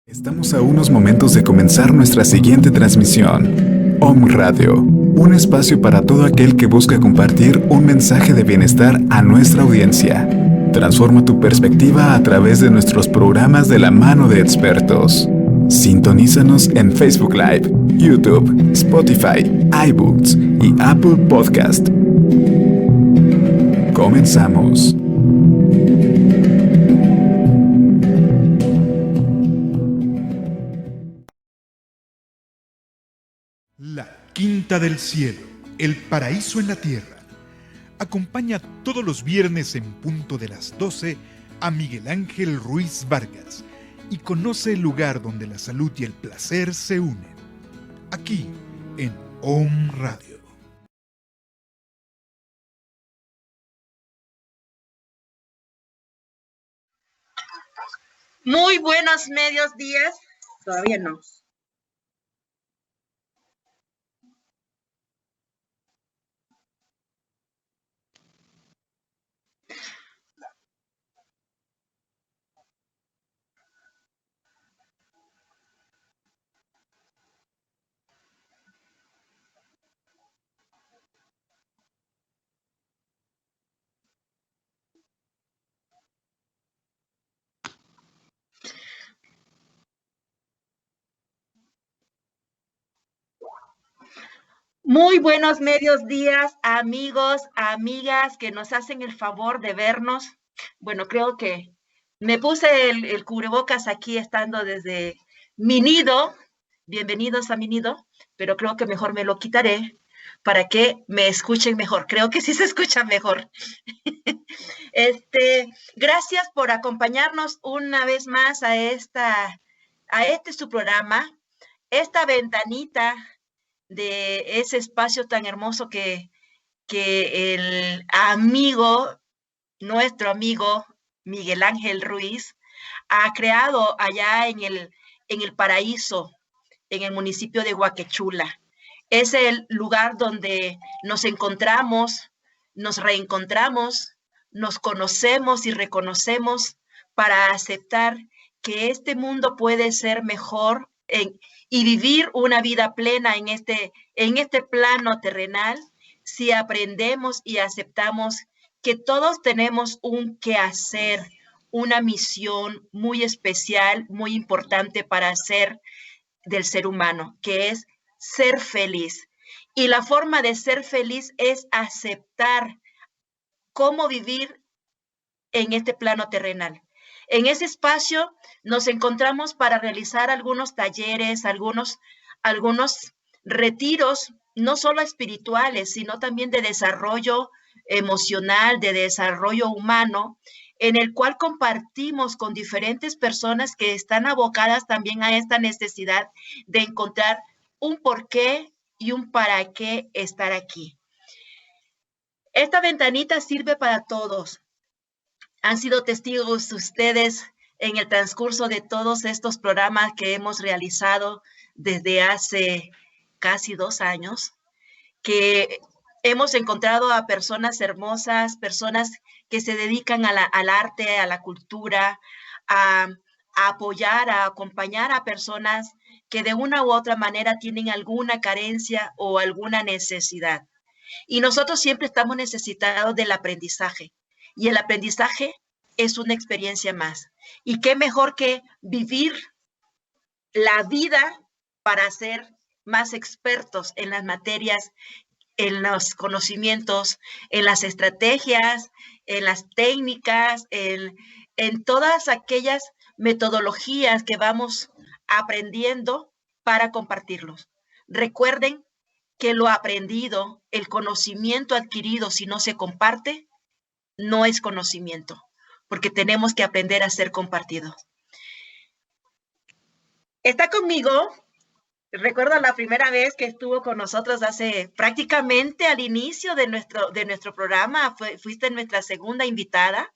Estamos a unos momentos de comenzar nuestra siguiente transmisión. Om Radio, un espacio para todo aquel que busca compartir un mensaje de bienestar a nuestra audiencia. Transforma tu perspectiva a través de nuestros programas de la mano de expertos. Sintonízanos en Facebook Live, YouTube, Spotify, iBooks y Apple Podcast. Comenzamos. La Quinta del Cielo, el paraíso en la tierra. Acompaña todos los viernes en punto de las 12 a Miguel Ángel Ruiz Vargas y conoce el lugar donde la salud y el placer se unen. Aquí en Om Radio. Muy buenos medios días. Todavía no. Muy buenos medios días, amigos, amigas que nos hacen el favor de vernos. Bueno, creo que me puse el cubrebocas aquí estando desde mi nido. Bienvenidos a mi nido, pero creo que mejor me lo quitaré para que me escuchen mejor. Creo que sí se escucha mejor. Gracias por acompañarnos una vez más a este su programa, esta ventanita de ese espacio tan hermoso que el amigo, nuestro amigo Miguel Ángel Ruiz, ha creado allá en el paraíso, en el municipio de Huaquechula. Es el lugar donde nos encontramos, nos reencontramos, nos conocemos y reconocemos para aceptar que este mundo puede ser mejor y vivir una vida plena en este plano terrenal si aprendemos y aceptamos que todos tenemos un quehacer, una misión muy especial, muy importante para hacer del ser humano, que es ser feliz. Y la forma de ser feliz es aceptar cómo vivir en este plano terrenal. En ese espacio nos encontramos para realizar algunos talleres, algunos retiros, no solo espirituales, sino también de desarrollo emocional, de desarrollo humano, en el cual compartimos con diferentes personas que están abocadas también a esta necesidad de encontrar un porqué y un para qué estar aquí. Esta ventanita sirve para todos. Han sido testigos ustedes en el transcurso de todos estos programas que hemos realizado desde hace casi 2 años, que hemos encontrado a personas hermosas, personas que se dedican al arte, a la cultura, a apoyar, a acompañar a personas que de una u otra manera tienen alguna carencia o alguna necesidad. Y nosotros siempre estamos necesitados del aprendizaje. Y el aprendizaje es una experiencia más. Y qué mejor que vivir la vida para ser más expertos en las materias, en los conocimientos, en las estrategias, en las técnicas, en todas aquellas metodologías que vamos aprendiendo para compartirlos. Recuerden que lo aprendido, el conocimiento adquirido, si no se comparte, no es conocimiento, porque tenemos que aprender a ser compartidos. Está conmigo, recuerdo la primera vez que estuvo con nosotros hace prácticamente al inicio de nuestro programa, fuiste nuestra segunda invitada,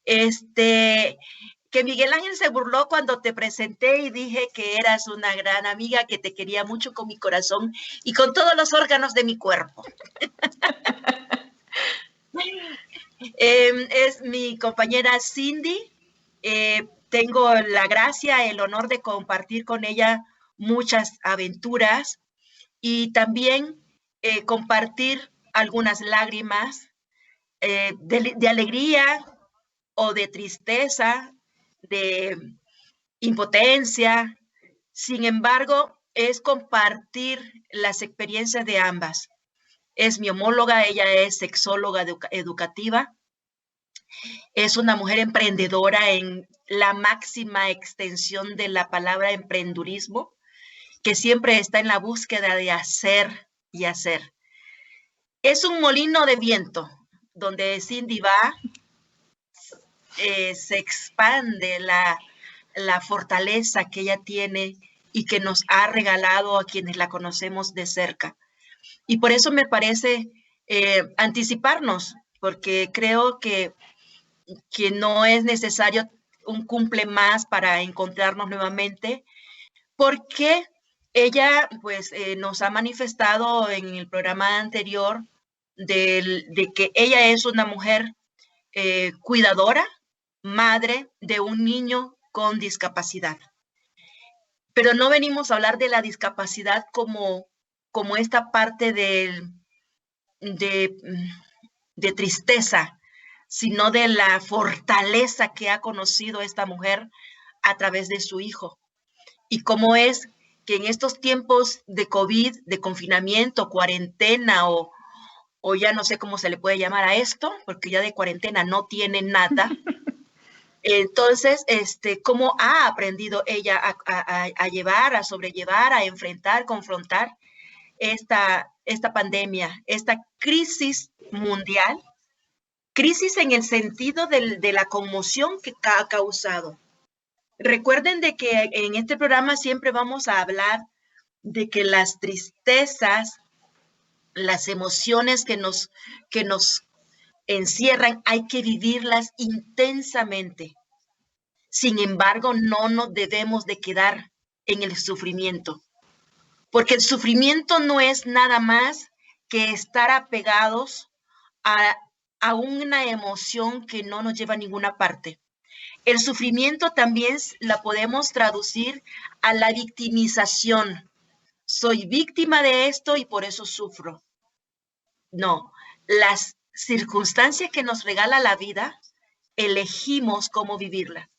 que Miguel Ángel se burló cuando te presenté y dije que eras una gran amiga, que te quería mucho con mi corazón y con todos los órganos de mi cuerpo. Es mi compañera Cindy. tengo la gracia, el honor de compartir con ella muchas aventuras y también compartir algunas lágrimas de alegría o de tristeza, de impotencia. Sin embargo, es compartir las experiencias de ambas. Es mi homóloga, ella es sexóloga educativa. Es una mujer emprendedora en la máxima extensión de la palabra emprendurismo, que siempre está en la búsqueda de hacer y hacer. Es un molino de viento donde Cindy va, se expande la fortaleza que ella tiene y que nos ha regalado a quienes la conocemos de cerca. Y por eso me parece anticiparnos, porque creo que no es necesario un cumple más para encontrarnos nuevamente, porque ella pues nos ha manifestado en el programa anterior de que ella es una mujer cuidadora, madre de un niño con discapacidad. Pero no venimos a hablar de la discapacidad como esta parte de tristeza, sino de la fortaleza que ha conocido esta mujer a través de su hijo. Y cómo es que en estos tiempos de COVID, de confinamiento, cuarentena o ya no sé cómo se le puede llamar a esto, porque ya de cuarentena no tiene nada. Entonces, cómo ha aprendido ella a llevar, a sobrellevar, a enfrentar, confrontar esta pandemia, esta crisis mundial, crisis en el sentido de la conmoción que ha causado. Recuerden de que en este programa siempre vamos a hablar de que las tristezas, las emociones que nos encierran, hay que vivirlas intensamente. Sin embargo, no nos debemos de quedar en el sufrimiento, porque el sufrimiento no es nada más que estar apegados a una emoción que no nos lleva a ninguna parte. El sufrimiento también la podemos traducir a la victimización. Soy víctima de esto y por eso sufro. No, las circunstancias que nos regala la vida, elegimos cómo vivirla.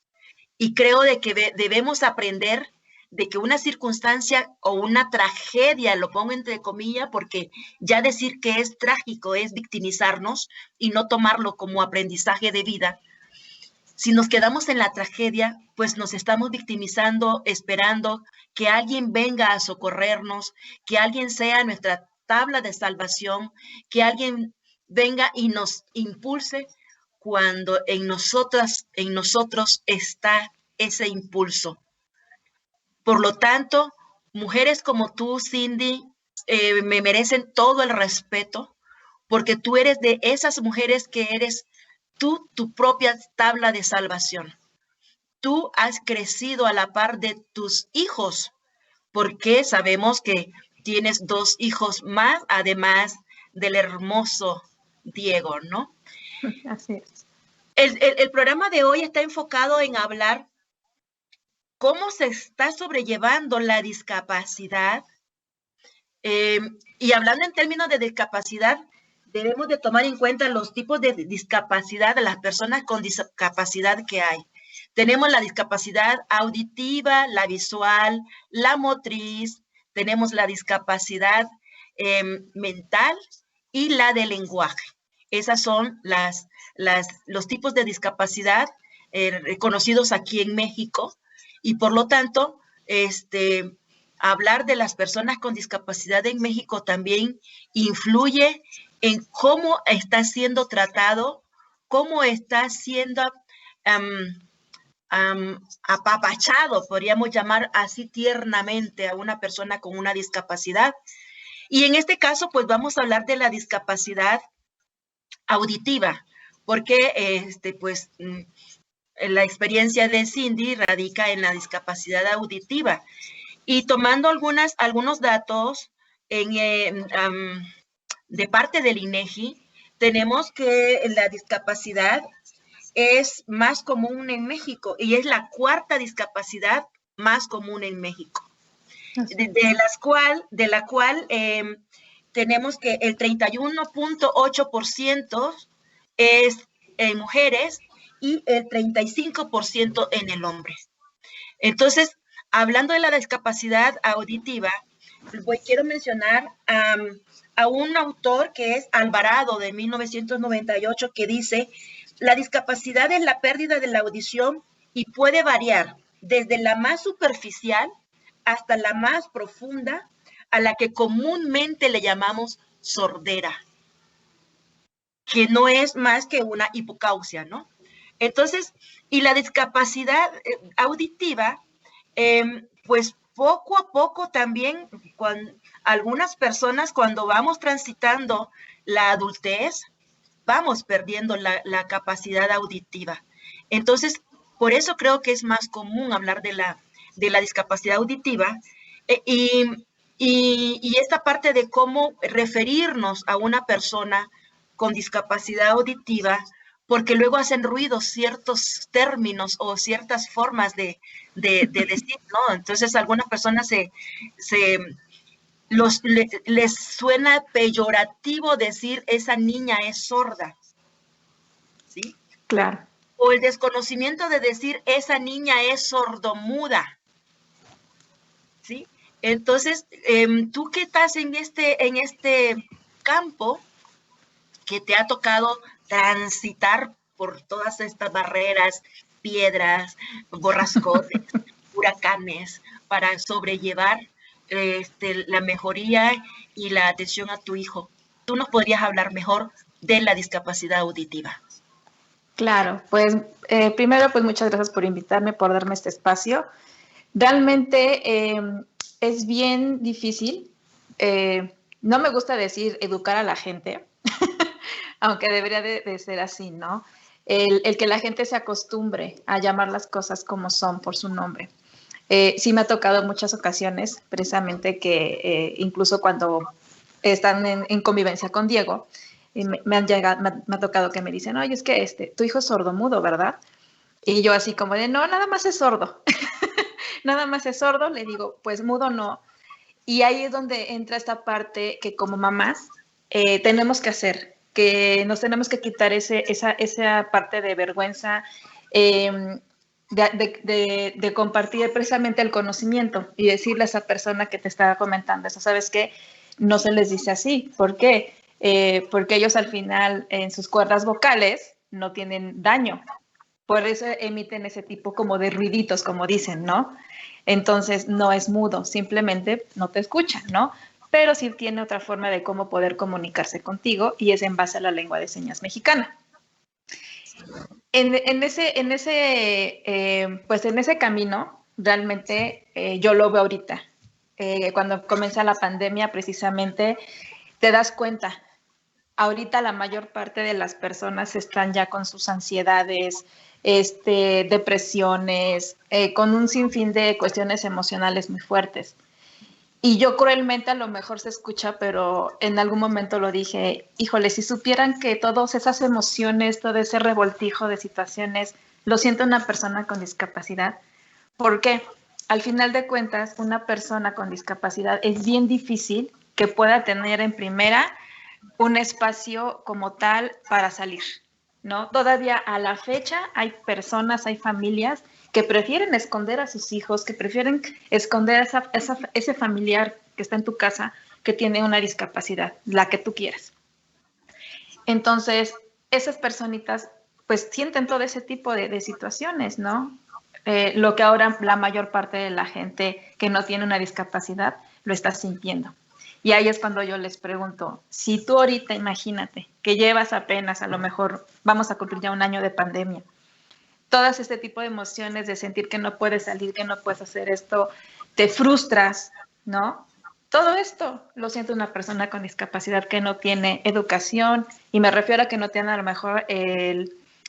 Y creo de que debemos aprender de que una circunstancia o una tragedia, lo pongo entre comillas, porque ya decir que es trágico es victimizarnos y no tomarlo como aprendizaje de vida. Si nos quedamos en la tragedia, pues nos estamos victimizando, esperando que alguien venga a socorrernos, que alguien sea nuestra tabla de salvación, que alguien venga y nos impulse cuando en nosotros está ese impulso. Por lo tanto, mujeres como tú, Cindy, me merecen todo el respeto, porque tú eres de esas mujeres que eres tú, tu propia tabla de salvación. Tú has crecido a la par de tus hijos, porque sabemos que tienes 2 hijos más, además del hermoso Diego, ¿no? Así es. El programa de hoy está enfocado en hablar cómo se está sobrellevando la discapacidad. Y hablando en términos de discapacidad, debemos de tomar en cuenta los tipos de discapacidad de las personas con discapacidad que hay. Tenemos la discapacidad auditiva, la visual, la motriz, tenemos la discapacidad mental y la de lenguaje. Esas son los tipos de discapacidad reconocidos aquí en México y por lo tanto, hablar de las personas con discapacidad en México también influye en cómo está siendo tratado, cómo está siendo apapachado, podríamos llamar así tiernamente a una persona con una discapacidad. Y en este caso, pues vamos a hablar de la discapacidad auditiva, porque pues la experiencia de Cindy radica en la discapacidad auditiva. Y tomando algunos datos de parte del INEGI, tenemos que la discapacidad es más común en México y es la cuarta discapacidad más común en México, de la cual tenemos que el 31.8% es en mujeres y el 35% en el hombre. Entonces, hablando de la discapacidad auditiva, quiero mencionar a un autor que es Alvarado, de 1998, que dice: la discapacidad es la pérdida de la audición y puede variar desde la más superficial hasta la más profunda, a la que comúnmente le llamamos sordera, que no es más que una hipocausia, ¿no? Entonces, y la discapacidad auditiva, pues poco a poco también, algunas personas, cuando vamos transitando la adultez, vamos perdiendo la capacidad auditiva. Entonces, por eso creo que es más común hablar de la discapacidad auditiva, y esta parte de cómo referirnos a una persona con discapacidad auditiva, porque luego hacen ruido ciertos términos o ciertas formas de decir, ¿no? Entonces, a algunas personas les suena peyorativo decir esa niña es sorda, ¿sí? Claro. O el desconocimiento de decir esa niña es sordomuda, ¿sí? Entonces, tú que estás en este campo, que te ha tocado transitar por todas estas barreras, piedras, borrascones, huracanes, para sobrellevar la mejoría y la atención a tu hijo, ¿tú nos podrías hablar mejor de la discapacidad auditiva? Claro, pues primero, pues muchas gracias por invitarme, por darme este espacio. Realmente es bien difícil, no me gusta decir educar a la gente, aunque debería de ser así, ¿no? El que la gente se acostumbre a llamar las cosas como son, por su nombre. Sí me ha tocado en muchas ocasiones, precisamente que incluso cuando están en convivencia con Diego, me ha tocado que me dicen: oye, es que tu hijo es sordomudo, ¿verdad? Y yo así como de: no, nada más es sordo. Nada más es sordo. Le digo: pues mudo no. Y ahí es donde entra esta parte que como mamás tenemos que hacer, que nos tenemos que quitar esa parte de vergüenza, de compartir precisamente el conocimiento y decirle a esa persona que te estaba comentando eso: ¿sabes qué? No se les dice así. ¿Por qué? Porque ellos al final en sus cuerdas vocales no tienen daño. Por eso emiten ese tipo como de ruiditos, como dicen, ¿no? Entonces no es mudo, simplemente no te escucha, ¿no? Pero sí tiene otra forma de cómo poder comunicarse contigo, y es en base a la lengua de señas mexicana. En ese camino, realmente yo lo veo ahorita. Cuando comienza la pandemia, precisamente, te das cuenta. Ahorita la mayor parte de las personas están ya con sus ansiedades, depresiones, con un sinfín de cuestiones emocionales muy fuertes. Y yo cruelmente, a lo mejor se escucha, pero en algún momento lo dije: híjole, si supieran que todas esas emociones, todo ese revoltijo de situaciones, lo siente una persona con discapacidad. ¿Por qué? Al final de cuentas, una persona con discapacidad es bien difícil que pueda tener en primera un espacio como tal para salir, ¿no? Todavía a la fecha hay personas, hay familias que prefieren esconder a sus hijos, que prefieren esconder ese familiar que está en tu casa, que tiene una discapacidad, la que tú quieras. Entonces, esas personitas pues sienten todo ese tipo de situaciones, ¿no? Lo que ahora la mayor parte de la gente que no tiene una discapacidad lo está sintiendo. Y ahí es cuando yo les pregunto: si tú ahorita, imagínate, que llevas apenas, a lo mejor vamos a cumplir ya un año de pandemia, todas este tipo de emociones de sentir que no puedes salir, que no puedes hacer esto, te frustras, ¿no? Todo esto lo siente una persona con discapacidad que no tiene educación, y me refiero a que no tiene a lo mejor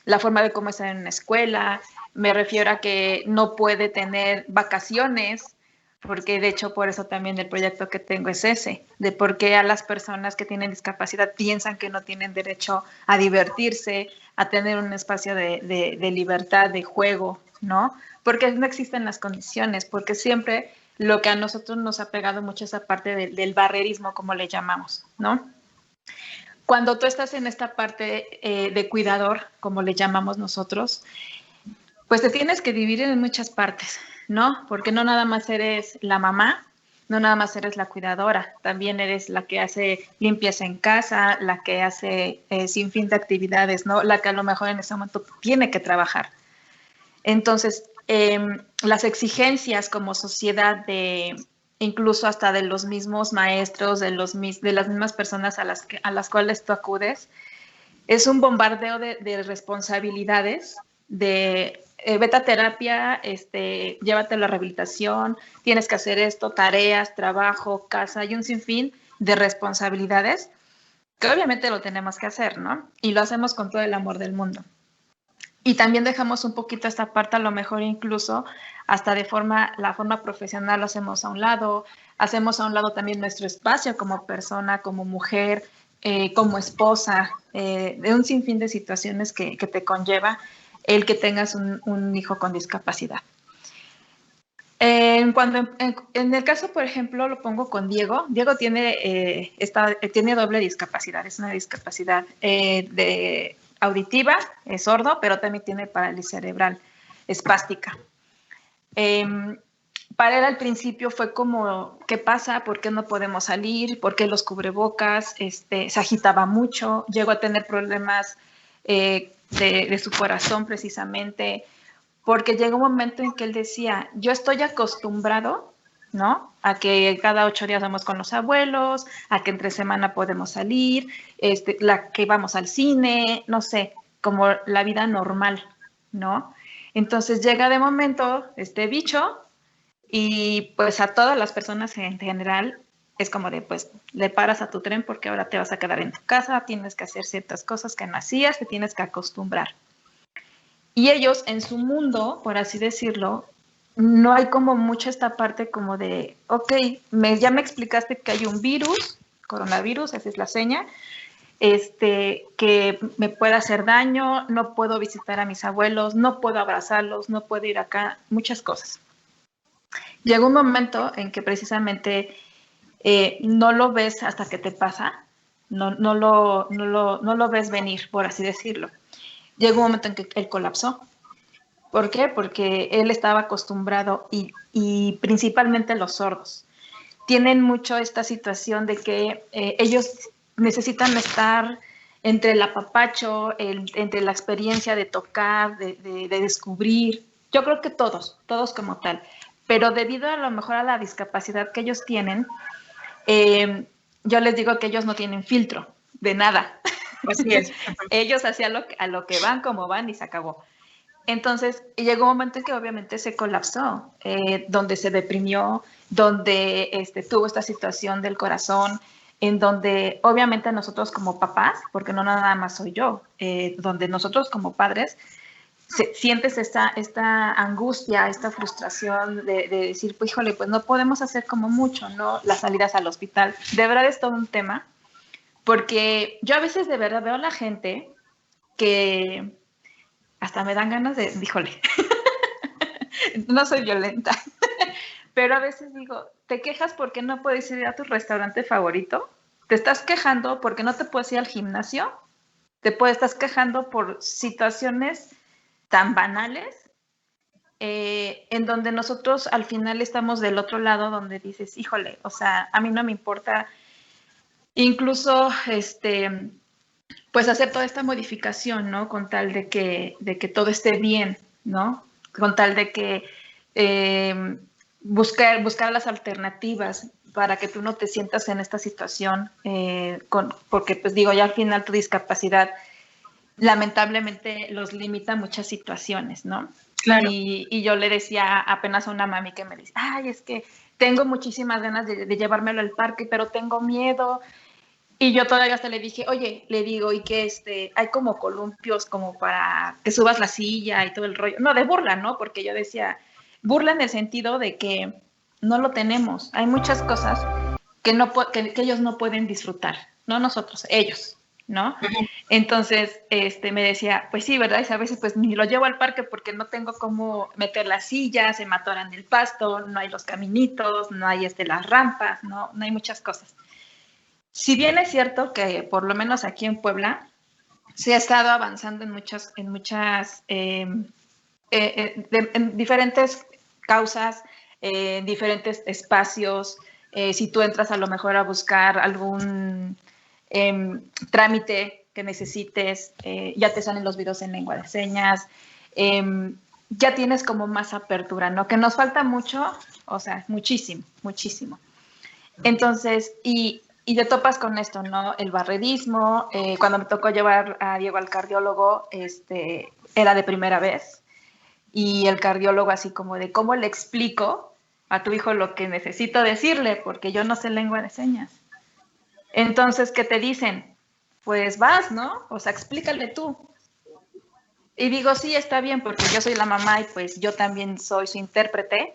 la forma de cómo estar en una escuela, me refiero a que no puede tener vacaciones, porque de hecho por eso también el proyecto que tengo es ese, de por qué a las personas que tienen discapacidad piensan que no tienen derecho a divertirse, a tener un espacio de libertad, de juego, ¿no? Porque no existen las condiciones, porque siempre lo que a nosotros nos ha pegado mucho esa parte del barrerismo, como le llamamos, ¿no? Cuando tú estás en esta parte de cuidador, como le llamamos nosotros, pues te tienes que dividir en muchas partes, ¿no? Porque no nada más eres la mamá, no nada más eres la cuidadora, también eres la que hace limpieza en casa, la que hace sin fin de actividades, ¿no? La que a lo mejor en ese momento tiene que trabajar. Entonces, las exigencias como sociedad incluso hasta de los mismos maestros, de las mismas personas a las cuales tú acudes, es un bombardeo de responsabilidades, de vete a terapia, llévate a la rehabilitación, tienes que hacer esto, tareas, trabajo, casa, y un sinfín de responsabilidades que obviamente lo tenemos que hacer, ¿no? Y lo hacemos con todo el amor del mundo. Y también dejamos un poquito esta parte, a lo mejor incluso hasta la forma profesional lo hacemos a un lado también nuestro espacio como persona, como mujer, como esposa, de un sinfín de situaciones que te conlleva el que tengas un hijo con discapacidad. En el caso, por ejemplo, lo pongo con Diego. Diego tiene doble discapacidad, es una discapacidad auditiva, es sordo, pero también tiene parálisis cerebral espástica. Para él al principio fue como, ¿qué pasa? ¿Por qué no podemos salir? ¿Por qué los cubrebocas? Se agitaba mucho, llegó a tener problemas de su corazón precisamente, porque llegó un momento en que él decía, yo estoy acostumbrado, ¿no? A que cada 8 días vamos con los abuelos, a que entre semana podemos salir, que vamos al cine, no sé, como la vida normal, ¿no? Entonces llega de momento este bicho y pues a todas las personas en general es como de, pues, le paras a tu tren porque ahora te vas a quedar en tu casa, tienes que hacer ciertas cosas que no hacías, te tienes que acostumbrar. Y ellos en su mundo, por así decirlo, no hay como mucho esta parte como de, ok, ya me explicaste que hay un virus, coronavirus, esa es la seña, que me puede hacer daño, no puedo visitar a mis abuelos, no puedo abrazarlos, no puedo ir acá, muchas cosas. Llega un momento en que precisamente no lo ves hasta que te pasa, no lo ves venir, por así decirlo. Llegó un momento en que él colapsó. ¿Por qué? Porque él estaba acostumbrado y principalmente los sordos. Tienen mucho esta situación de que ellos necesitan estar entre el apapacho, entre la experiencia de tocar, de descubrir. Yo creo que todos como tal. Pero debido a lo mejor a la discapacidad que ellos tienen, yo les digo que ellos no tienen filtro de nada. Así es. Ellos hacían a lo que van, como van y se acabó. Entonces llegó un momento en que obviamente se colapsó, donde se deprimió, donde tuvo esta situación del corazón, en donde obviamente nosotros como papás, porque no nada más soy yo, donde nosotros como padres sientes esta angustia, esta frustración de decir, pues híjole, pues no podemos hacer como mucho, ¿no? Las salidas al hospital. De verdad es todo un tema, porque yo a veces de verdad veo a la gente que hasta me dan ganas de, híjole, no soy violenta, pero a veces digo, ¿te quejas porque no puedes ir a tu restaurante favorito? ¿Te estás quejando porque no te puedes ir al gimnasio? Estás quejando por situaciones tan banales, en donde nosotros al final estamos del otro lado, donde dices, híjole, o sea, a mí no me importa incluso, pues hacer toda esta modificación, ¿no? Con tal de que todo esté bien, ¿no? Con tal de que buscar las alternativas para que tú no te sientas en esta situación, porque pues digo, ya al final tu discapacidad lamentablemente los limita a muchas situaciones, ¿no? Claro. Y yo le decía apenas a una mami que me dice, ay, es que tengo muchísimas ganas de llevármelo al parque, pero tengo miedo. Y yo todavía hasta le dije, oye, le digo, y que hay como columpios como para que subas la silla y todo el rollo. No, de burla, ¿no? Porque yo decía, burla en el sentido de que no lo tenemos. Hay muchas cosas que ellos no pueden disfrutar, no nosotros, ellos, ¿no? Entonces, me decía, pues sí, ¿verdad? Y a veces pues ni lo llevo al parque porque no tengo cómo meter las sillas, se me atoran el pasto, no hay los caminitos, no hay las rampas, no hay muchas cosas. Si bien es cierto que por lo menos aquí en Puebla se ha estado avanzando en diferentes causas, en diferentes espacios. Si tú entras a lo mejor a buscar algún trámite que necesites, ya te salen los videos en lengua de señas, ya tienes como más apertura, ¿no? Que nos falta mucho, o sea, muchísimo, muchísimo. Entonces, y te topas con esto, ¿no? El barredismo, cuando me tocó llevar a Diego al cardiólogo, era de primera vez, y el cardiólogo así como de, ¿cómo le explico a tu hijo lo que necesito decirle? Porque yo no sé lengua de señas. Entonces, ¿qué te dicen? Pues vas, ¿no? O sea, explícale tú. Y digo, sí, está bien, porque yo soy la mamá y pues yo también soy su intérprete.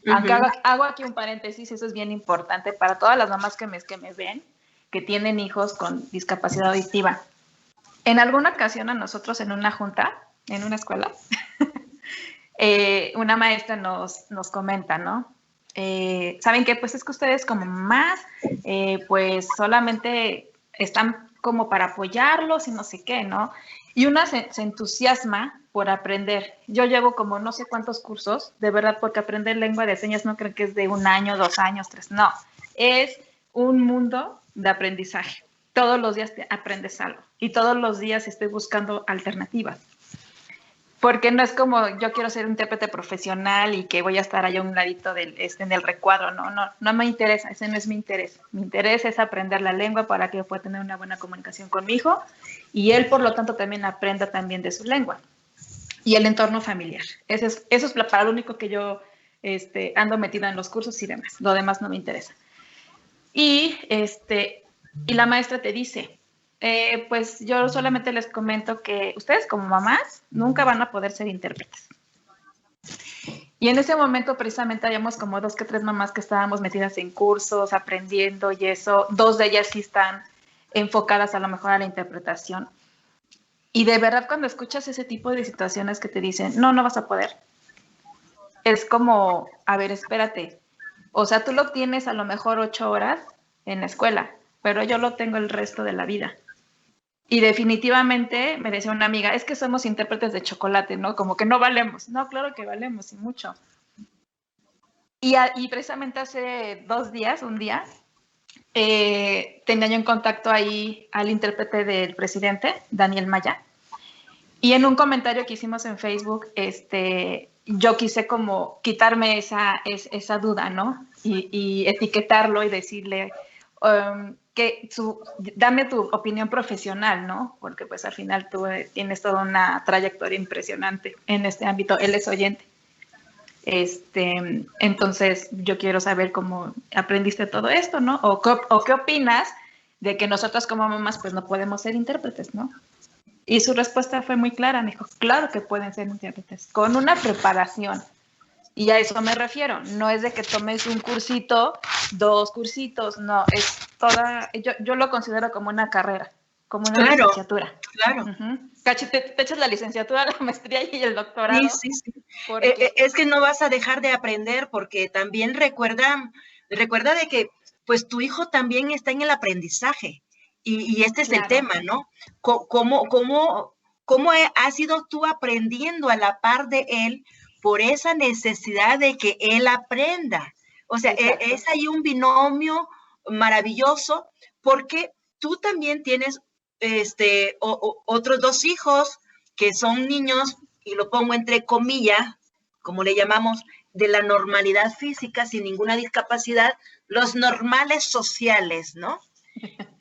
Aunque hago aquí un paréntesis, eso es bien importante para todas las mamás que me ven, que tienen hijos con discapacidad auditiva. En alguna ocasión a nosotros en una junta, en una escuela, una maestra nos comenta, ¿no? ¿Saben qué? Pues es que ustedes como mamás, pues solamente están como para apoyarlos y no sé qué, ¿no? Y una se entusiasma por aprender. Yo llevo como no sé cuántos cursos, de verdad, porque aprender lengua de señas no creo que es de 1 año, 2 años, 3, no. Es un mundo de aprendizaje. Todos los días te aprendes algo y todos los días estoy buscando alternativas. Porque no es como yo quiero ser un intérprete profesional y que voy a estar allá a un ladito en el recuadro, no me interesa, ese no es mi interés. Mi interés es aprender la lengua para que yo pueda tener una buena comunicación con mi hijo y él, por lo tanto, también aprenda también de su lengua. Y el entorno familiar. Eso es para lo único que yo ando metida en los cursos y demás. Lo demás no me interesa. Y la maestra te dice, pues yo solamente les comento que ustedes como mamás nunca van a poder ser intérpretes. Y en ese momento precisamente habíamos como 2 que 3 mamás que estábamos metidas en cursos, aprendiendo y eso. 2 de ellas sí están enfocadas a lo mejor a la interpretación. Y de verdad cuando escuchas ese tipo de situaciones que te dicen, no vas a poder. Es como, a ver, espérate. O sea, tú lo tienes a lo mejor 8 horas en la escuela, pero yo lo tengo el resto de la vida. Y definitivamente, me decía una amiga, es que somos intérpretes de chocolate, ¿no? Como que no valemos. No, claro que valemos y mucho. Y precisamente hace 2 días, un día, tenía yo en contacto ahí al intérprete del presidente, Daniel Maya, y en un comentario que hicimos en Facebook, yo quise como quitarme esa duda, ¿no? Y etiquetarlo y decirle dame tu opinión profesional, ¿no? Porque pues al final tú tienes toda una trayectoria impresionante en este ámbito. Él es oyente. Entonces yo quiero saber cómo aprendiste todo esto, ¿no? O qué opinas de que nosotros como mamás pues no podemos ser intérpretes, ¿no? Y su respuesta fue muy clara, me dijo, claro que pueden ser intérpretes, con una preparación. Y a eso me refiero, no es de que tomes un cursito, 2 cursitos, no, es toda, yo lo considero como una carrera, como una licenciatura. Claro. Cachi, te echas la licenciatura, la maestría y el doctorado. Sí. Porque... Es que no vas a dejar de aprender porque también recuerda de que pues tu hijo también está en el aprendizaje y este es claro. El tema, ¿no? ¿Cómo has ido tú aprendiendo a la par de él por esa necesidad de que él aprenda? O sea, es ahí un binomio maravilloso porque tú también tienes otros 2 hijos que son niños, y lo pongo entre comillas, como le llamamos, de la normalidad física, sin ninguna discapacidad, los normales sociales, ¿no?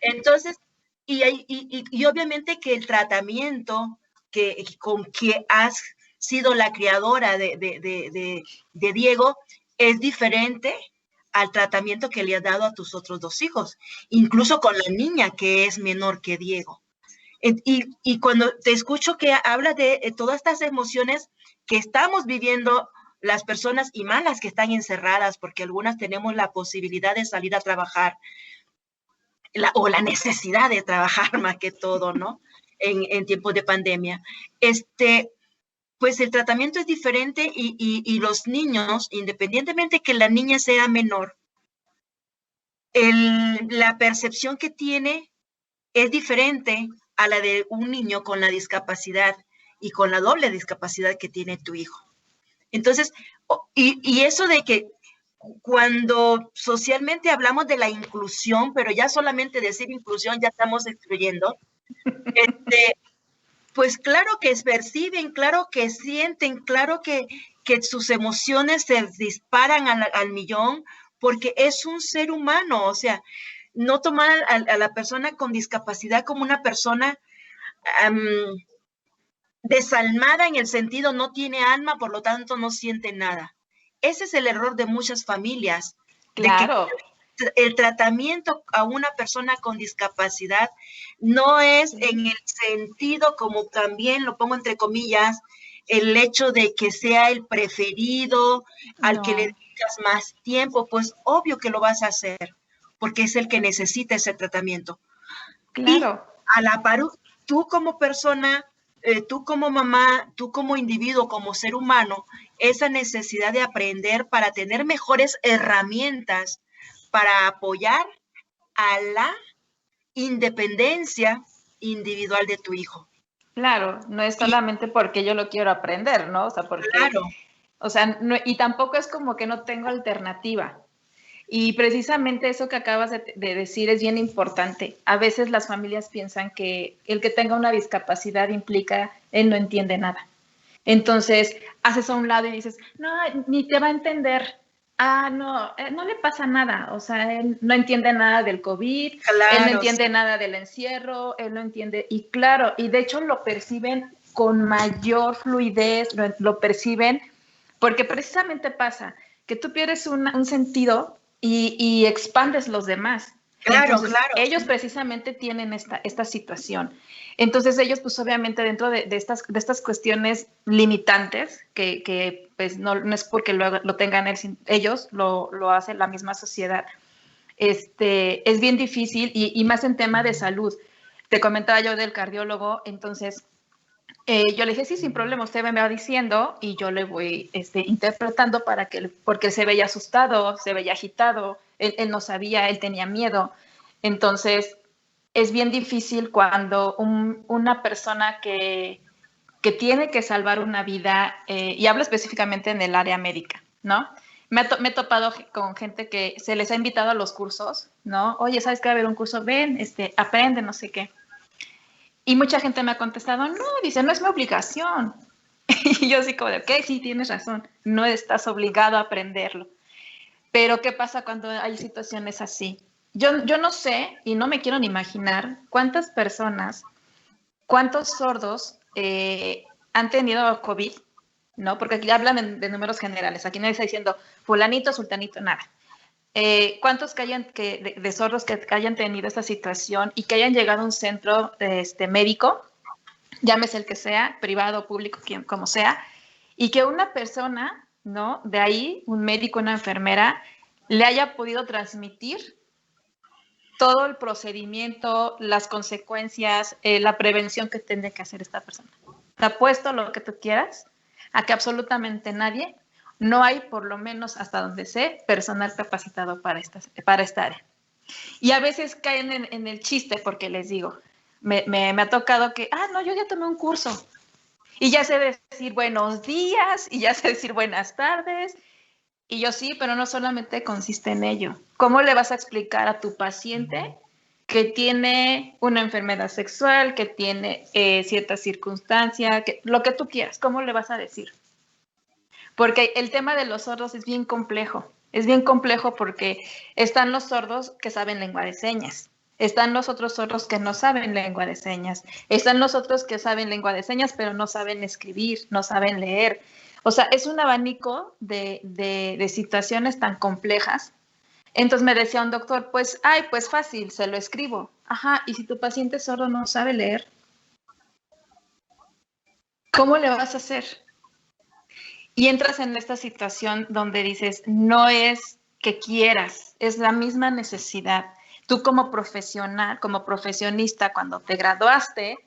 Entonces, y obviamente que el tratamiento con que has sido la criadora de Diego es diferente al tratamiento que le has dado a tus otros 2 hijos, incluso con la niña que es menor que Diego. Y cuando te escucho que hablas de todas estas emociones que estamos viviendo las personas y más las que están encerradas, porque algunas tenemos la posibilidad de salir a trabajar, o la necesidad de trabajar más que todo, ¿no? En tiempos de pandemia. Pues el tratamiento es diferente y los niños, independientemente que la niña sea menor, la percepción que tiene es diferente a la de un niño con la discapacidad y con la doble discapacidad que tiene tu hijo. Entonces, y eso de que cuando socialmente hablamos de la inclusión, pero ya solamente decir inclusión ya estamos excluyendo, pues claro que perciben, claro que sienten, claro que sus emociones se disparan al millón, porque es un ser humano, o sea, no tomar a la persona con discapacidad como una persona desalmada en el sentido no tiene alma, por lo tanto no siente nada. Ese es el error de muchas familias. Claro. De que el tratamiento a una persona con discapacidad no es en el sentido, como también lo pongo entre comillas, el hecho de que sea el preferido, al que le dedicas más tiempo, pues obvio que lo vas a hacer, porque es el que necesita ese tratamiento. Claro. Y a la par, tú como persona, tú como mamá, tú como individuo, como ser humano, esa necesidad de aprender para tener mejores herramientas para apoyar a la independencia individual de tu hijo. Claro, no es solamente porque yo lo quiero aprender, ¿no? O sea, porque, claro. O sea, no, y tampoco es como que no tengo alternativa. Y precisamente eso que acabas de decir es bien importante. A veces las familias piensan que el que tenga una discapacidad implica él no entiende nada. Entonces, haces a un lado y dices, no, ni te va a entender. Ah, no, no le pasa nada. O sea, él no entiende nada del COVID, claro, él no entiende nada del encierro, él no entiende. Y claro, y de hecho lo perciben con mayor fluidez, lo perciben, porque precisamente pasa que tú pierdes un sentido y expandes los demás. Claro, entonces, claro. Ellos precisamente tienen esta situación. Entonces ellos, pues obviamente dentro de estas cuestiones limitantes, que pues no es porque lo tengan ellos, lo hace la misma sociedad, es bien difícil y más en tema de salud. Te comentaba yo del cardiólogo, entonces yo le dije, sí, sin problema, usted me va diciendo y yo le voy interpretando porque él se veía asustado, se veía agitado, él no sabía, él tenía miedo. Entonces, es bien difícil cuando una persona que tiene que salvar una vida, y hablo específicamente en el área médica, ¿no? Me he topado con gente que se les ha invitado a los cursos, ¿no? Oye, ¿sabes que va a haber un curso? Ven, aprende, no sé qué. Y mucha gente me ha contestado, no, dice, no es mi obligación. Y yo así como de, ok, sí, tienes razón, no estás obligado a aprenderlo. Pero ¿qué pasa cuando hay situaciones así? Yo no sé y no me quiero ni imaginar cuántas personas, cuántos sordos han tenido COVID, ¿no? Porque aquí hablan de números generales, aquí no está diciendo fulanito, sultanito, nada. ¿Cuántos de sordos que hayan tenido esta situación y que hayan llegado a un centro médico, llámese el que sea, privado, público, como sea, y que una persona, ¿no? De ahí, un médico, una enfermera, le haya podido transmitir todo el procedimiento, las consecuencias, la prevención que tendría que hacer esta persona? Te apuesto lo que tú quieras a que absolutamente nadie, no hay, por lo menos hasta donde sé, personal capacitado para esta área. Y a veces caen en el chiste porque les digo, me ha tocado que, no, yo ya tomé un curso y ya sé decir buenos días y ya sé decir buenas tardes. Y yo sí, pero no solamente consiste en ello. ¿Cómo le vas a explicar a tu paciente que tiene una enfermedad sexual, que tiene cierta circunstancia, lo que tú quieras? ¿Cómo le vas a decir? Porque el tema de los sordos es bien complejo. Es bien complejo porque están los sordos que saben lengua de señas. Están los otros sordos que no saben lengua de señas. Están los otros que saben lengua de señas, pero no saben escribir, no saben leer. O sea, es un abanico de situaciones tan complejas. Entonces me decía un doctor, pues fácil, se lo escribo. Ajá, y si tu paciente sordo no sabe leer, ¿cómo le vas a hacer? Y entras en esta situación donde dices, no es que quieras, es la misma necesidad. Tú como profesional, como profesionista, cuando te graduaste,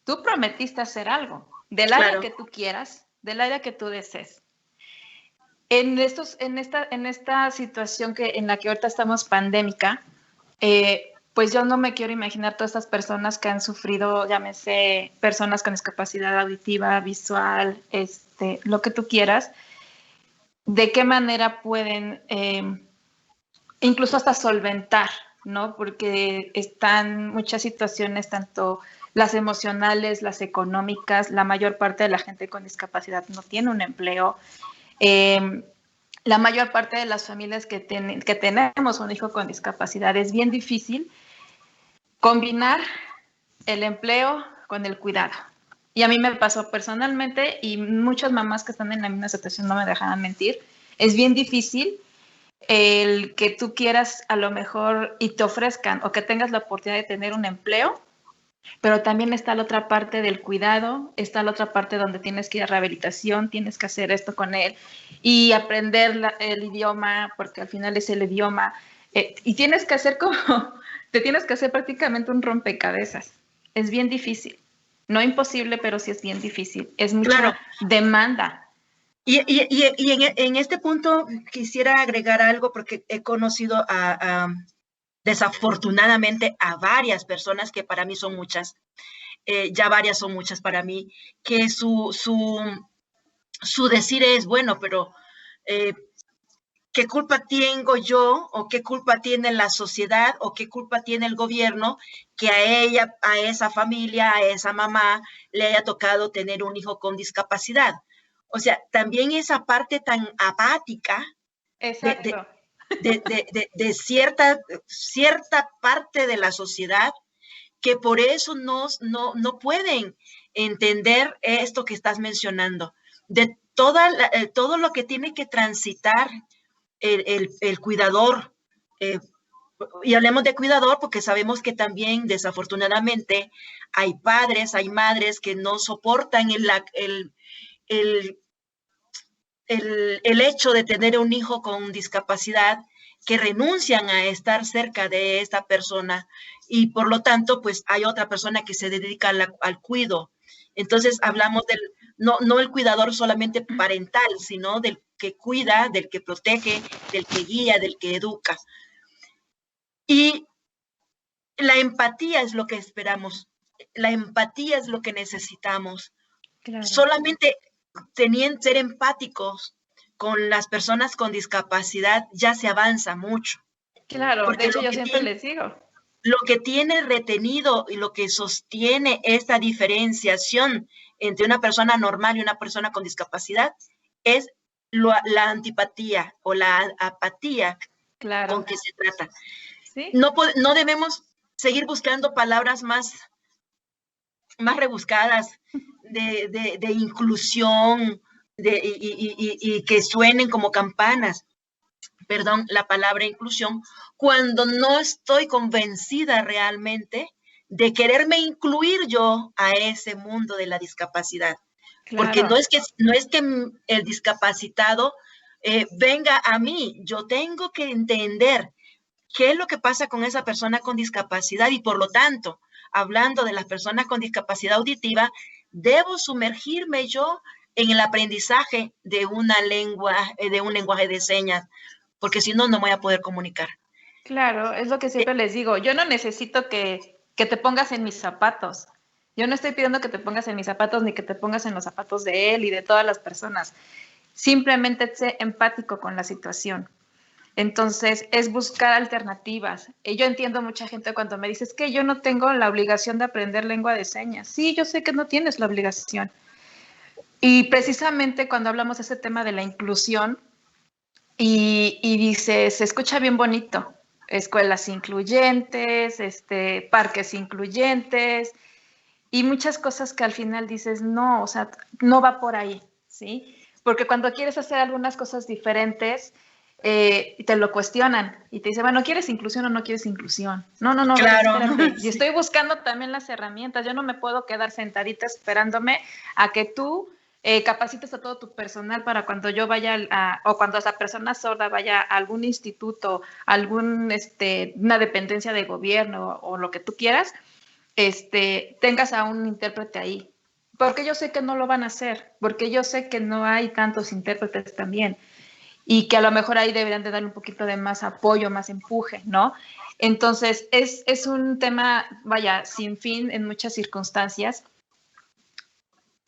tú prometiste hacer algo del área que tú quieras, del área que tú desees. En esta situación en la que ahorita estamos pandémica, pues yo no me quiero imaginar todas estas personas que han sufrido, llámese personas con discapacidad auditiva, visual, lo que tú quieras, de qué manera pueden incluso hasta solventar, ¿no? Porque están muchas situaciones, tanto las emocionales, las económicas, la mayor parte de la gente con discapacidad no tiene un empleo. La mayor parte de las familias que tenemos un hijo con discapacidad es bien difícil combinar el empleo con el cuidado. Y a mí me pasó personalmente, y muchas mamás que están en la misma situación no me dejarán mentir, es bien difícil el que tú quieras a lo mejor y te ofrezcan o que tengas la oportunidad de tener un empleo, pero también está la otra parte del cuidado, está la otra parte donde tienes que ir a rehabilitación, tienes que hacer esto con él y aprender el idioma, porque al final es el idioma, y tienes que hacer te tienes que hacer prácticamente un rompecabezas. Es bien difícil, no imposible, pero sí es bien difícil, es mucha demanda. Y en este punto quisiera agregar algo porque he conocido desafortunadamente a varias personas, que para mí son muchas, ya varias son muchas para mí, que su decir es, bueno, pero ¿qué culpa tengo yo o qué culpa tiene la sociedad o qué culpa tiene el gobierno que a ella, a esa familia, a esa mamá le haya tocado tener un hijo con discapacidad? O sea, también esa parte tan apática de cierta parte de la sociedad que por eso no pueden entender esto que estás mencionando, de todo lo que tiene que transitar el cuidador. Y hablemos de cuidador porque sabemos que también desafortunadamente hay padres, hay madres que no soportan el hecho de tener un hijo con discapacidad, que renuncian a estar cerca de esta persona y por lo tanto, pues hay otra persona que se dedica al cuidado. Entonces hablamos no el cuidador solamente parental, sino del que cuida, del que protege, del que guía, del que educa. Y la empatía es lo que esperamos, la empatía es lo que necesitamos. Claro. Solamente ser empáticos con las personas con discapacidad ya se avanza mucho. Claro, porque de hecho yo siempre les digo. Lo que tiene retenido y lo que sostiene esta diferenciación entre una persona normal y una persona con discapacidad es la antipatía o la apatía con que se trata. ¿Sí? No debemos seguir buscando palabras más rebuscadas de inclusión y que suenen como campanas. Perdón, la palabra inclusión, cuando no estoy convencida realmente de quererme incluir yo a ese mundo de la discapacidad. Claro. Porque no es que el discapacitado venga a mí, yo tengo que entender qué es lo que pasa con esa persona con discapacidad y por lo tanto, hablando de las personas con discapacidad auditiva, debo sumergirme yo en el aprendizaje de una lengua, de un lenguaje de señas, porque si no, no voy a poder comunicar. Claro, es lo que siempre les digo. Yo no necesito que te pongas en mis zapatos. Yo no estoy pidiendo que te pongas en mis zapatos ni que te pongas en los zapatos de él y de todas las personas. Simplemente sé empático con la situación. Entonces, es buscar alternativas. Yo entiendo mucha gente cuando me dice, es que yo no tengo la obligación de aprender lengua de señas. Sí, yo sé que no tienes la obligación. Y precisamente cuando hablamos de ese tema de la inclusión, y dice, se escucha bien bonito, escuelas incluyentes, parques incluyentes, y muchas cosas que al final dices, no, o sea, no va por ahí, ¿sí? Porque cuando quieres hacer algunas cosas diferentes, te lo cuestionan y te dicen, bueno, ¿quieres inclusión o no quieres inclusión? No, claro. Espérate. Y estoy buscando también las herramientas, yo no me puedo quedar sentadita esperándome a que tú capacitas a todo tu personal para cuando yo vaya o cuando esa persona sorda vaya a algún instituto, una dependencia de gobierno o lo que tú quieras, tengas a un intérprete ahí. Porque yo sé que no lo van a hacer, porque yo sé que no hay tantos intérpretes también y que a lo mejor ahí deberían de darle un poquito de más apoyo, más empuje, ¿no? Entonces, es un tema, vaya, sin fin en muchas circunstancias.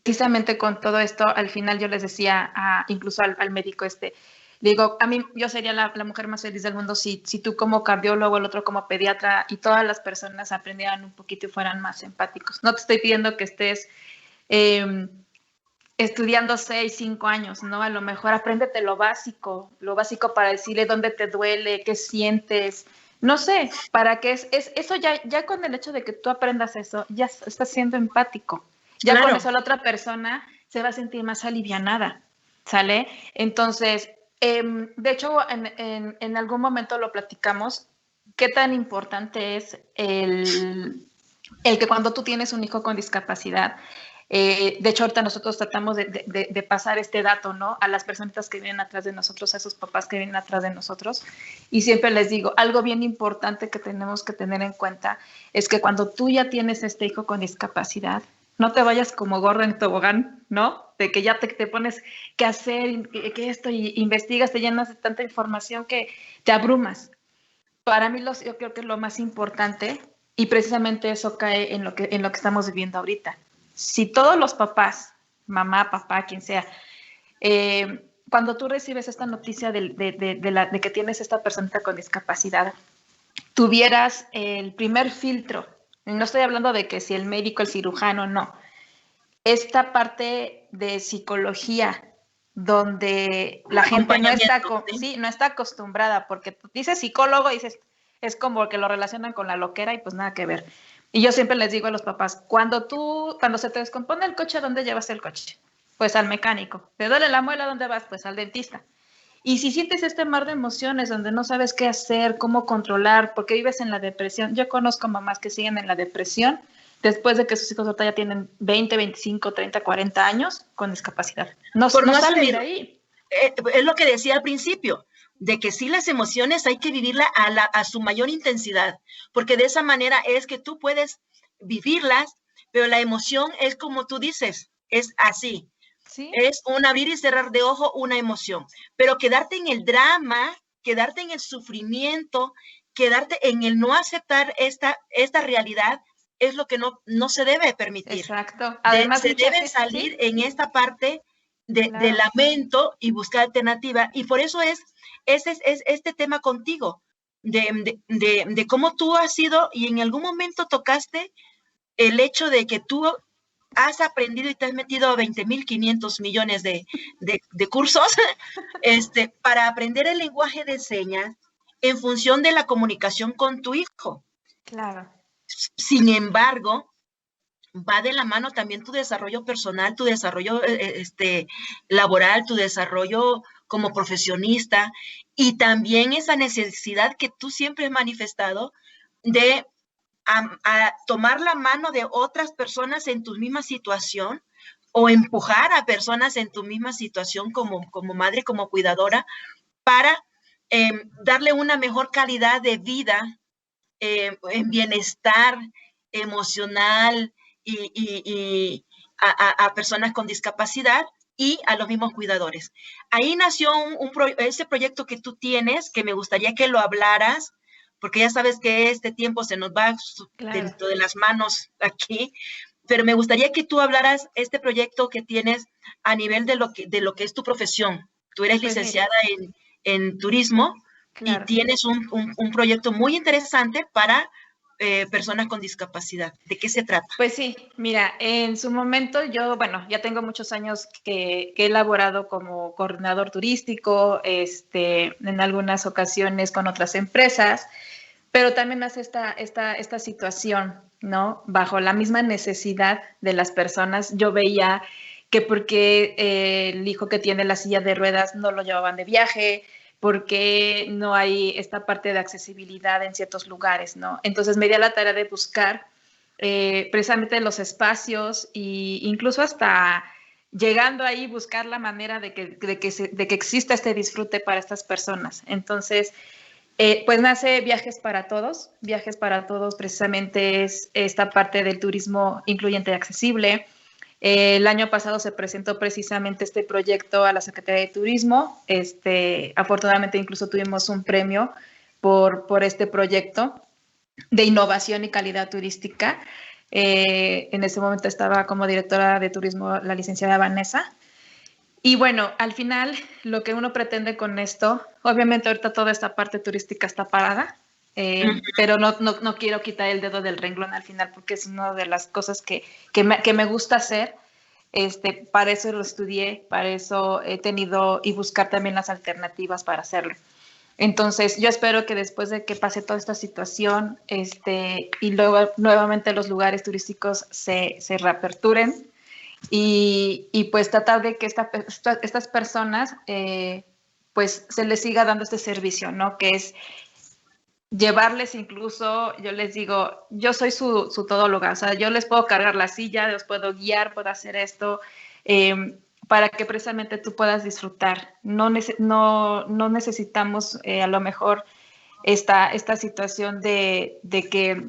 Precisamente con todo esto, al final yo les decía, incluso al médico digo, a mí yo sería la mujer más feliz del mundo si tú como cardiólogo, el otro como pediatra y todas las personas aprendieran un poquito y fueran más empáticos. No te estoy pidiendo que estés estudiando 6, 5 años, ¿no? A lo mejor apréndete lo básico para decirle dónde te duele, qué sientes, no sé, para que eso ya con el hecho de que tú aprendas eso, ya estás siendo empático. Ya claro. Con eso la otra persona se va a sentir más alivianada, ¿sale? Entonces, de hecho, en algún momento lo platicamos, qué tan importante es el que cuando tú tienes un hijo con discapacidad, de hecho, ahorita nosotros tratamos de pasar este dato, ¿no? A las personitas que vienen atrás de nosotros, a esos papás que vienen atrás de nosotros. Y siempre les digo, algo bien importante que tenemos que tener en cuenta es que cuando tú ya tienes este hijo con discapacidad, no te vayas como gordo en tobogán, ¿no? De que ya te pones qué hacer, que esto, y investigas, te llenas de tanta información que te abrumas. Para mí yo creo que es lo más importante y precisamente eso cae en lo que estamos viviendo ahorita. Si todos los papás, mamá, papá, quien sea, cuando tú recibes esta noticia de que tienes esta personita con discapacidad, tuvieras el primer filtro, no estoy hablando de que si el médico, el cirujano, no, esta parte de psicología donde la gente no está acostumbrada, porque tú dices psicólogo y dices, es como que lo relacionan con la loquera y pues nada que ver. Y yo siempre les digo a los papás, cuando se te descompone el coche, ¿a dónde llevas el coche? Pues al mecánico. ¿Te duele la muela? ¿A dónde vas? Pues al dentista. Y si sientes este mar de emociones donde no sabes qué hacer, cómo controlar, porque vives en la depresión. Yo conozco mamás que siguen en la depresión después de que sus hijos ya tienen 20, 25, 30, 40 años con discapacidad. No salen de ahí. Es lo que decía al principio, de que sí, las emociones hay que vivirlas a su mayor intensidad, porque de esa manera es que tú puedes vivirlas, pero la emoción es como tú dices, es así. ¿Sí? Es un abrir y cerrar de ojo, una emoción, pero quedarte en el drama, quedarte en el sufrimiento, quedarte en el no aceptar esta realidad, es lo que no se debe permitir. Exacto. Además, se debe salir ¿sí? en esta parte de lamento y buscar alternativa, y por eso es este tema contigo, de cómo tú has sido y en algún momento tocaste el hecho de que tú has aprendido y te has metido a 20.500 millones de cursos para aprender el lenguaje de señas en función de la comunicación con tu hijo. Claro. Sin embargo, va de la mano también tu desarrollo personal, tu desarrollo laboral, tu desarrollo como profesionista y también esa necesidad que tú siempre has manifestado de a tomar la mano de otras personas en tu misma situación o empujar a personas en tu misma situación como madre, como cuidadora, para darle una mejor calidad de vida, en bienestar emocional y a personas con discapacidad y a los mismos cuidadores. Ahí nació ese proyecto que tú tienes, que me gustaría que lo hablaras, porque ya sabes que este tiempo se nos va dentro de las manos aquí, pero me gustaría que tú hablaras este proyecto que tienes a nivel de lo que es tu profesión. Tú eres licenciada en turismo y tienes un proyecto muy interesante para personas con discapacidad. ¿De qué se trata? Pues sí, mira, en su momento yo, ya tengo muchos años que he elaborado como coordinador turístico, en algunas ocasiones con otras empresas, pero también hace esta situación, ¿no? Bajo la misma necesidad de las personas, yo veía que porque el hijo que tiene la silla de ruedas no lo llevaban de viaje, porque no hay esta parte de accesibilidad en ciertos lugares, ¿no? Entonces me di a la tarea de buscar precisamente los espacios e incluso hasta llegando ahí buscar la manera de que exista este disfrute para estas personas. Entonces, pues nace Viajes para Todos. Viajes para Todos precisamente es esta parte del turismo incluyente y accesible. El año pasado se presentó precisamente este proyecto a la Secretaría de Turismo. Afortunadamente incluso tuvimos un premio por este proyecto de innovación y calidad turística. En ese momento estaba como directora de turismo la licenciada Vanessa. Y bueno, al final lo que uno pretende con esto, obviamente ahorita toda esta parte turística está parada, pero no quiero quitar el dedo del renglón al final porque es una de las cosas que me gusta hacer. Para eso lo estudié, para eso he tenido y buscar también las alternativas para hacerlo. Entonces, yo espero que después de que pase toda esta situación y luego nuevamente los lugares turísticos se reaperturen y pues tratar de que estas personas pues se les siga dando este servicio, ¿no? Que es llevarles incluso, yo les digo, yo soy su todóloga, o sea, yo les puedo cargar la silla, los puedo guiar, puedo hacer esto, para que precisamente tú puedas disfrutar. No necesitamos a lo mejor esta situación de que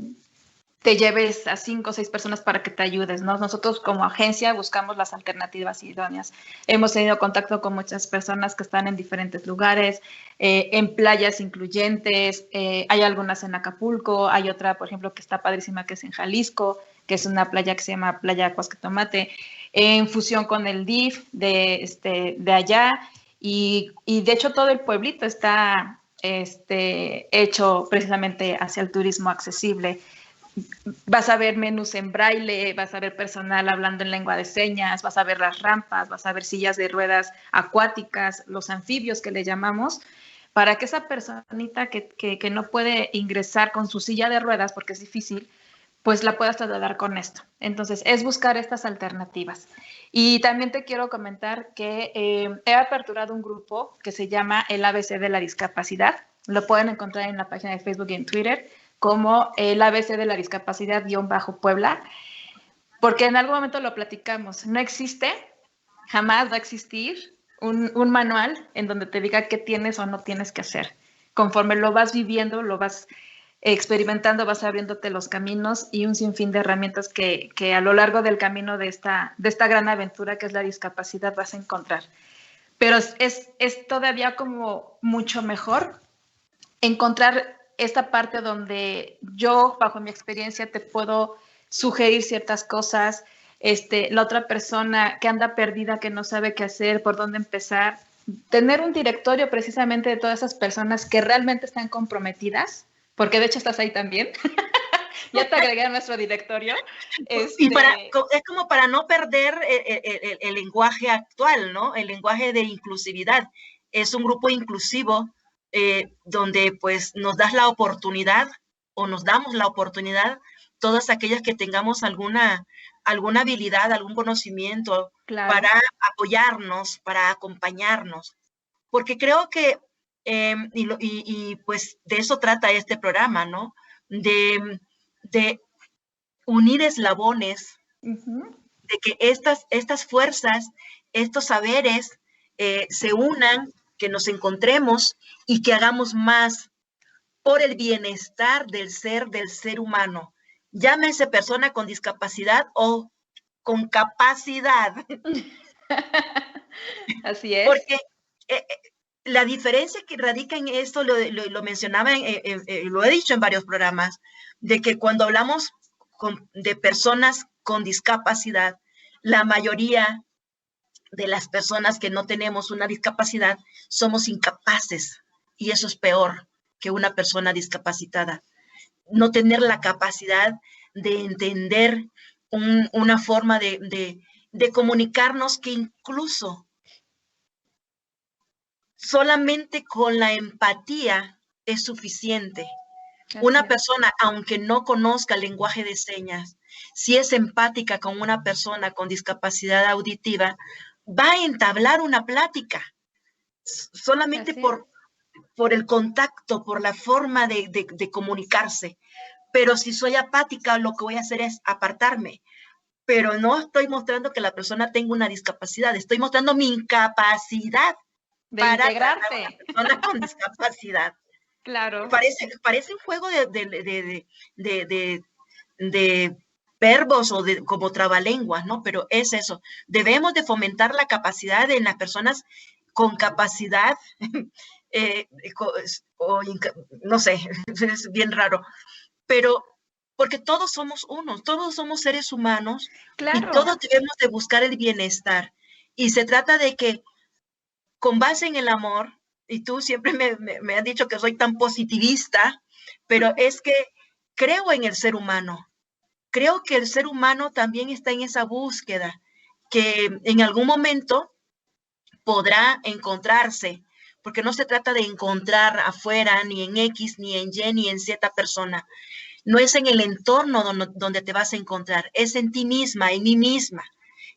te lleves a 5 o 6 personas para que te ayudes, ¿no? Nosotros como agencia buscamos las alternativas idóneas. Hemos tenido contacto con muchas personas que están en diferentes lugares, en playas incluyentes, hay algunas en Acapulco, hay otra, por ejemplo, que está padrísima, que es en Jalisco, que es una playa que se llama Playa Cuasquetomate, en fusión con el DIF de allá, y de hecho todo el pueblito está hecho precisamente hacia el turismo accesible. Vas a ver menús en braille, vas a ver personal hablando en lengua de señas, vas a ver las rampas, vas a ver sillas de ruedas acuáticas, los anfibios que le llamamos, para que esa personita que no puede ingresar con su silla de ruedas porque es difícil, pues la puedas trasladar con esto. Entonces, es buscar estas alternativas. Y también te quiero comentar que he aperturado un grupo que se llama el ABC de la discapacidad. Lo pueden encontrar en la página de Facebook y en Twitter como el ABC de la discapacidad-Puebla, porque en algún momento lo platicamos. No existe, jamás va a existir un manual en donde te diga qué tienes o no tienes que hacer. Conforme lo vas viviendo, lo vas experimentando, vas abriéndote los caminos y un sinfín de herramientas que a lo largo del camino de esta gran aventura que es la discapacidad vas a encontrar. Pero es todavía como mucho mejor encontrar esta parte donde yo, bajo mi experiencia, te puedo sugerir ciertas cosas, la otra persona que anda perdida, que no sabe qué hacer, por dónde empezar, tener un directorio precisamente de todas esas personas que realmente están comprometidas, porque de hecho estás ahí también. Ya te agregué a nuestro directorio. Y es como para no perder el lenguaje actual, ¿no? El lenguaje de inclusividad. Es un grupo inclusivo donde pues nos das la oportunidad o nos damos la oportunidad, todas aquellas que tengamos alguna habilidad, algún conocimiento, claro, para apoyarnos, para acompañarnos. Porque creo que, pues de eso trata este programa, ¿no? De unir eslabones, de que estas fuerzas, estos saberes se unan, que nos encontremos y que hagamos más por el bienestar del ser humano. Llámese persona con discapacidad o con capacidad. Así es. Porque la diferencia que radica en esto, lo mencionaba, lo he dicho en varios programas, de que cuando hablamos de personas con discapacidad, la mayoría de las personas que no tenemos una discapacidad somos incapaces, y eso es peor que una persona discapacitada. No tener la capacidad de entender una forma de comunicarnos que incluso solamente con la empatía es suficiente. Una persona, aunque no conozca el lenguaje de señas, si es empática con una persona con discapacidad auditiva, va a entablar una plática solamente por el contacto, por la forma de comunicarse. Pero si soy apática, lo que voy a hacer es apartarme. pero no estoy mostrando que la persona tenga una discapacidad, estoy mostrando mi incapacidad de para integrarte. tratar a una persona con discapacidad. Claro. Parece un juego de verbos o como trabalenguas, ¿no? Pero es eso. Debemos de fomentar la capacidad en las personas con capacidad, no sé, es bien raro, pero porque todos somos unos, todos somos seres humanos, claro, y todos debemos de buscar el bienestar. Y se trata de que con base en el amor, y tú siempre me has dicho que soy tan positivista, pero es que creo en el ser humano. Creo que el ser humano también está en esa búsqueda, que en algún momento podrá encontrarse, porque no se trata de encontrar afuera, ni en X, ni en Y, ni en Z persona. No es en el entorno donde te vas a encontrar, es en ti misma, en mí misma.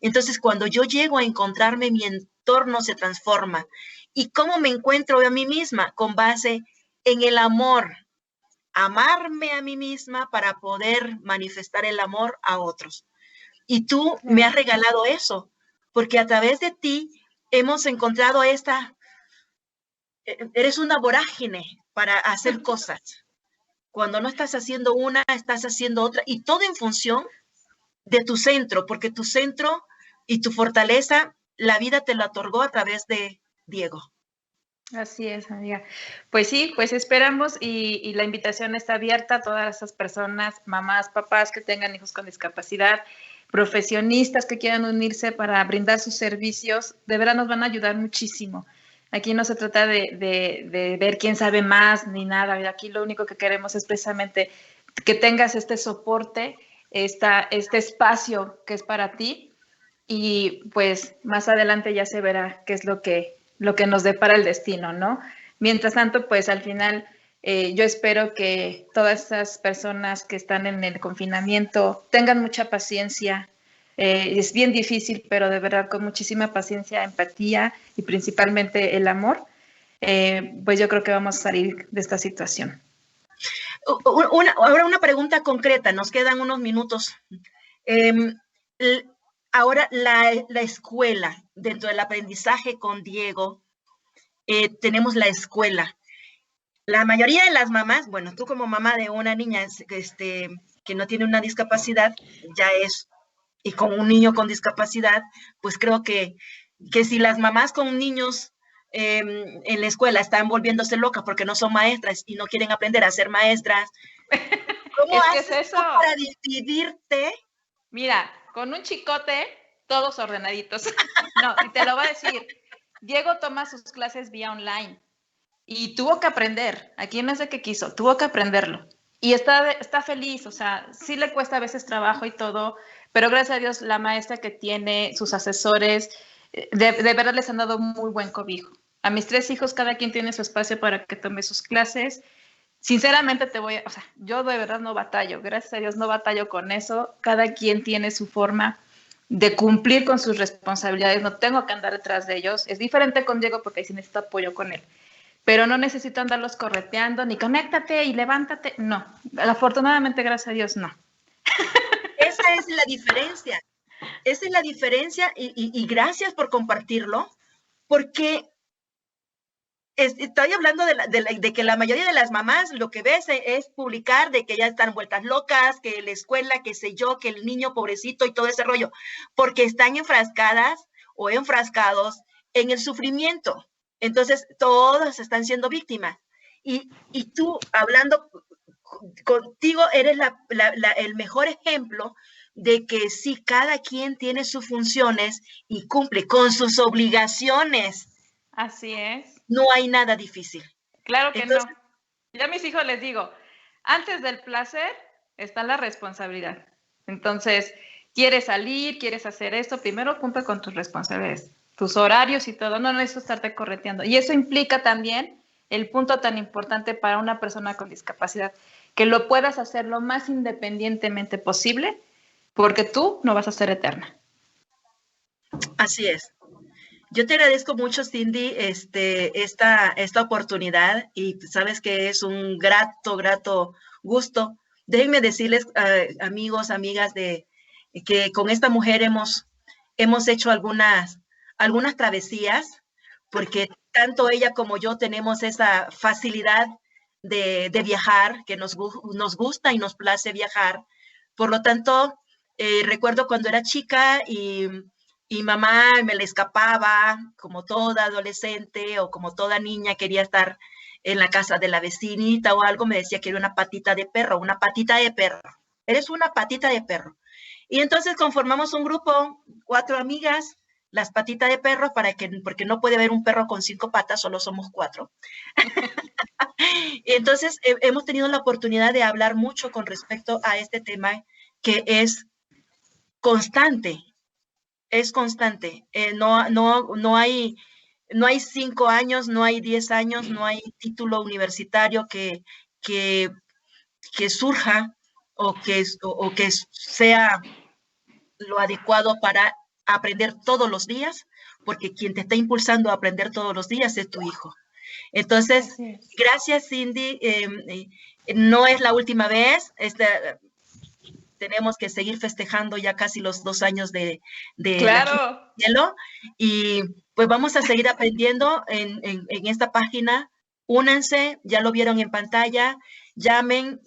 Entonces, cuando yo llego a encontrarme, mi entorno se transforma. ¿Y cómo me encuentro a mí misma? Con base en el amor. Amarme a mí misma para poder manifestar el amor a otros. Y tú me has regalado eso, porque a través de ti hemos encontrado eres una vorágine para hacer cosas. Cuando no estás haciendo una, estás haciendo otra, y todo en función de tu centro, porque tu centro y tu fortaleza, la vida te la otorgó a través de Diego. Así es, amiga. Pues sí, pues esperamos y la invitación está abierta a todas esas personas, mamás, papás que tengan hijos con discapacidad, profesionistas que quieran unirse para brindar sus servicios, de verdad nos van a ayudar muchísimo. Aquí no se trata de ver quién sabe más ni nada, aquí lo único que queremos es precisamente que tengas este soporte, este espacio que es para ti, y pues más adelante ya se verá qué es lo que nos depara el destino, ¿no? Mientras tanto, pues al final yo espero que todas esas personas que están en el confinamiento tengan mucha paciencia. Es bien difícil, pero de verdad con muchísima paciencia, empatía y principalmente el amor, pues yo creo que vamos a salir de esta situación. Ahora una pregunta concreta, nos quedan unos minutos. Ahora la escuela, dentro del aprendizaje con Diego, tenemos la escuela. La mayoría de las mamás, bueno, tú como mamá de una niña que no tiene una discapacidad, ya es, y con un niño con discapacidad, pues creo que si las mamás con niños en la escuela están volviéndose locas porque no son maestras y no quieren aprender a ser maestras, ¿cómo haces eso para decidirte? Mira, con un chicote, todos ordenaditos. No, y te lo voy a decir. Diego toma sus clases vía online y tuvo que aprender. Aquí no es de que quiso, tuvo que aprenderlo. Y está feliz, o sea, sí le cuesta a veces trabajo y todo, pero gracias a Dios la maestra que tiene, sus asesores, de verdad les han dado muy buen cobijo. A mis 3 hijos, cada quien tiene su espacio para que tome sus clases. Sinceramente yo de verdad no batallo, gracias a Dios no batallo con eso, cada quien tiene su forma de cumplir con sus responsabilidades, no tengo que andar detrás de ellos, es diferente con Diego porque ahí sí necesito apoyo con él, pero no necesito andarlos correteando, ni conéctate y levántate, no, afortunadamente gracias a Dios no. Esa es la diferencia, y gracias por compartirlo, porque estoy hablando de que la mayoría de las mamás lo que ves es publicar de que ya están vueltas locas, que la escuela, que sé yo, que el niño pobrecito y todo ese rollo, porque están enfrascadas o enfrascados en el sufrimiento. Entonces, todas están siendo víctimas. Y tú, hablando contigo, eres el mejor ejemplo de que sí, cada quien tiene sus funciones y cumple con sus obligaciones. Así es. No hay nada difícil. Claro que entonces, no. Ya a mis hijos les digo, antes del placer está la responsabilidad. Entonces, quieres salir, quieres hacer esto, primero cumple con tus responsabilidades, tus horarios y todo, no necesito estarte correteando. Y eso implica también el punto tan importante para una persona con discapacidad, que lo puedas hacer lo más independientemente posible, porque tú no vas a ser eterna. Así es. Yo te agradezco mucho, Cindy, esta oportunidad, y sabes que es un grato gusto. Déjenme decirles, amigos, amigas, de que con esta mujer hemos hecho algunas travesías, porque tanto ella como yo tenemos esa facilidad de viajar, que nos gusta y nos place viajar. Por lo tanto, recuerdo cuando era chica y mamá me le escapaba, como toda adolescente o como toda niña quería estar en la casa de la vecinita o algo, me decía que era una patita de perro, eres una patita de perro. Y entonces conformamos un grupo, 4 amigas, las patitas de perro, porque no puede haber un perro con 5 patas, solo somos 4. Y entonces hemos tenido la oportunidad de hablar mucho con respecto a este tema que es constante. No hay 5 años, no hay 10 años, no hay título universitario que surja o que sea lo adecuado para aprender todos los días, porque quien te está impulsando a aprender todos los días es tu hijo. Entonces, gracias, Cindy. No es la última vez. Tenemos que seguir festejando ya casi los 2 años de ¡Claro! Cielo, y pues vamos a seguir aprendiendo en esta página. Únanse, ya lo vieron en pantalla, llamen,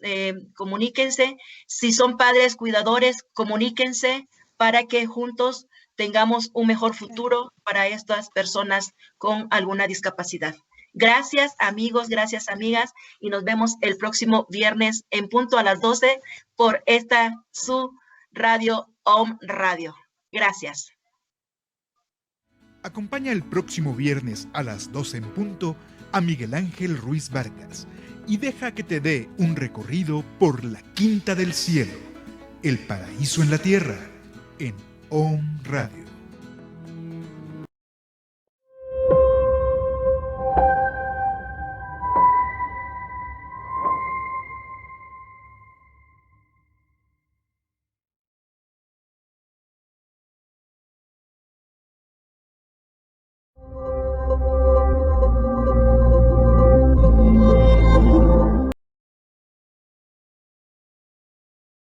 comuníquense. Si son padres cuidadores, comuníquense para que juntos tengamos un mejor futuro para estas personas con alguna discapacidad. Gracias, amigos, gracias, amigas, y nos vemos el próximo viernes en punto a las 12 por su radio, Om Radio. Gracias. Acompaña el próximo viernes a las 12 en punto a Miguel Ángel Ruiz Vargas y deja que te dé un recorrido por la Quinta del Cielo, el paraíso en la tierra, en Om Radio.